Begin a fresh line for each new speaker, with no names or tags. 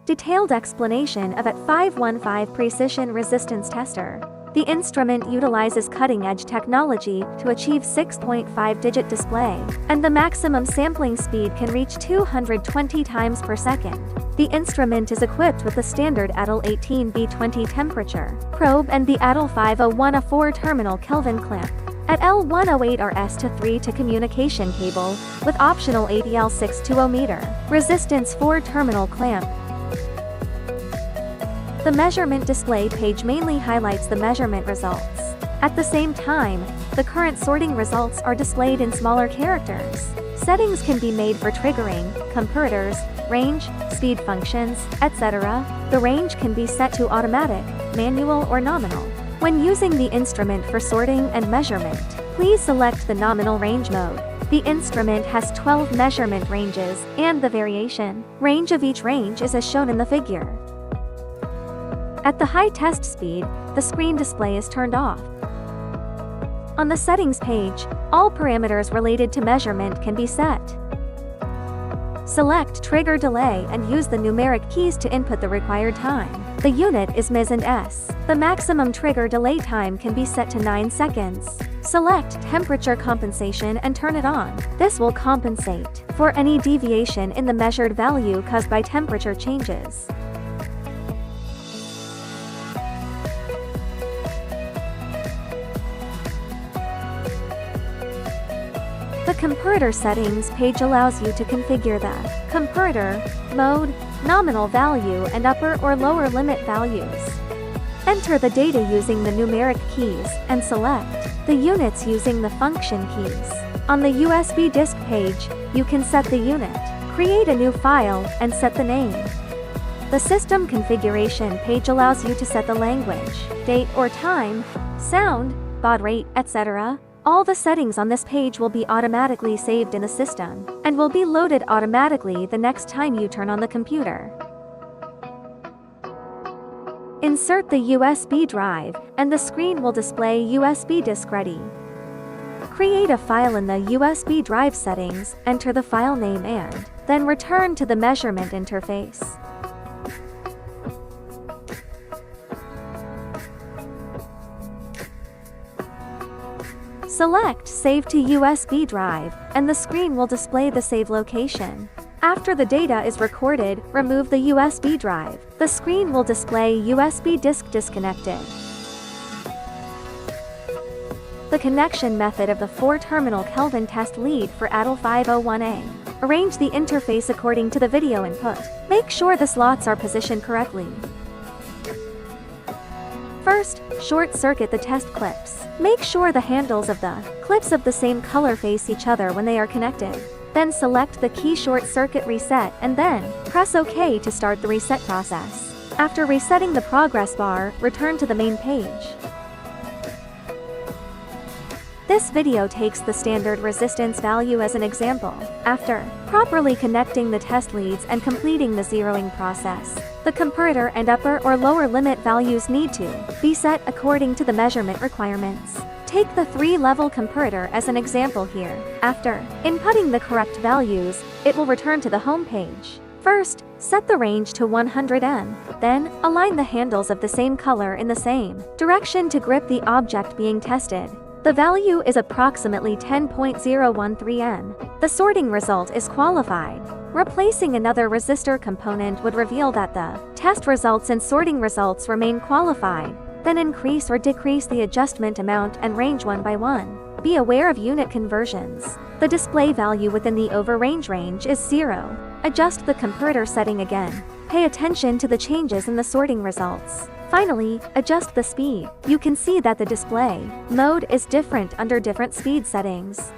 Detailed explanation of AT515 Precision Resistance Tester. The instrument utilizes cutting-edge technology to achieve 6.5-digit display, and the maximum sampling speed can reach 220 times per second. The instrument is equipped with the standard AT515 temperature probe and the AT515 4-terminal Kelvin clamp. AT108RS to 3 to communication cable, with optional AT620 meter resistance 4-terminal clamp. The measurement display page mainly highlights the measurement results. At the same time, the current sorting results are displayed in smaller characters. Settings can be made for triggering, comparators, range, speed functions, etc. The range can be set to automatic, manual or nominal. When using the instrument for sorting and measurement, please select the nominal range mode. The instrument has 12 measurement ranges, and the variation range of each range is as shown in the figure. At the high test speed, the screen display is turned off. On the settings page, all parameters related to measurement can be set. Select trigger delay and use the numeric keys to input the required time. The unit is ms and s. The maximum trigger delay time can be set to 9 seconds. Select temperature compensation and turn it on. This will compensate for any deviation in the measured value caused by temperature changes. The comparator settings page allows you to configure the comparator, mode, nominal value and upper or lower limit values. Enter the data using the numeric keys and select the units using the function keys. On the USB disk page, you can set the unit, create a new file, and set the name. The system configuration page allows you to set the language, date or time, sound, baud rate, etc. All the settings on this page will be automatically saved in the system, and will be loaded automatically the next time you turn on the computer. Insert the USB drive, and the screen will display USB disk ready. Create a file in the USB drive settings, enter the file name and then return to the measurement interface. Select Save to USB drive, and the screen will display the save location. After the data is recorded, remove the USB drive. The screen will display USB disk disconnected. The connection method of the 4-terminal Kelvin test lead for AT515A. Arrange the interface according to the video input. Make sure the slots are positioned correctly. First, short-circuit the test clips. Make sure the handles of the clips of the same color face each other when they are connected. Then select the key short-circuit reset and then press OK to start the reset process. After resetting the progress bar, return to the main page. This video takes the standard resistance value as an example. After properly connecting the test leads and completing the zeroing process, the comparator and upper or lower limit values need to be set according to the measurement requirements. Take the 3-level comparator as an example here. After inputting the correct values, it will return to the home page. First, set the range to 100 N. Then, align the handles of the same color in the same direction to grip the object being tested. The value is approximately 10.013 N. The sorting result is qualified. Replacing another resistor component would reveal that the test results and sorting results remain qualified. Then increase or decrease the adjustment amount and range one by one. Be aware of unit conversions. The display value within the over-range range is 0. Adjust the comparator setting again. Pay attention to the changes in the sorting results. Finally, adjust the speed. You can see that the display mode is different under different speed settings.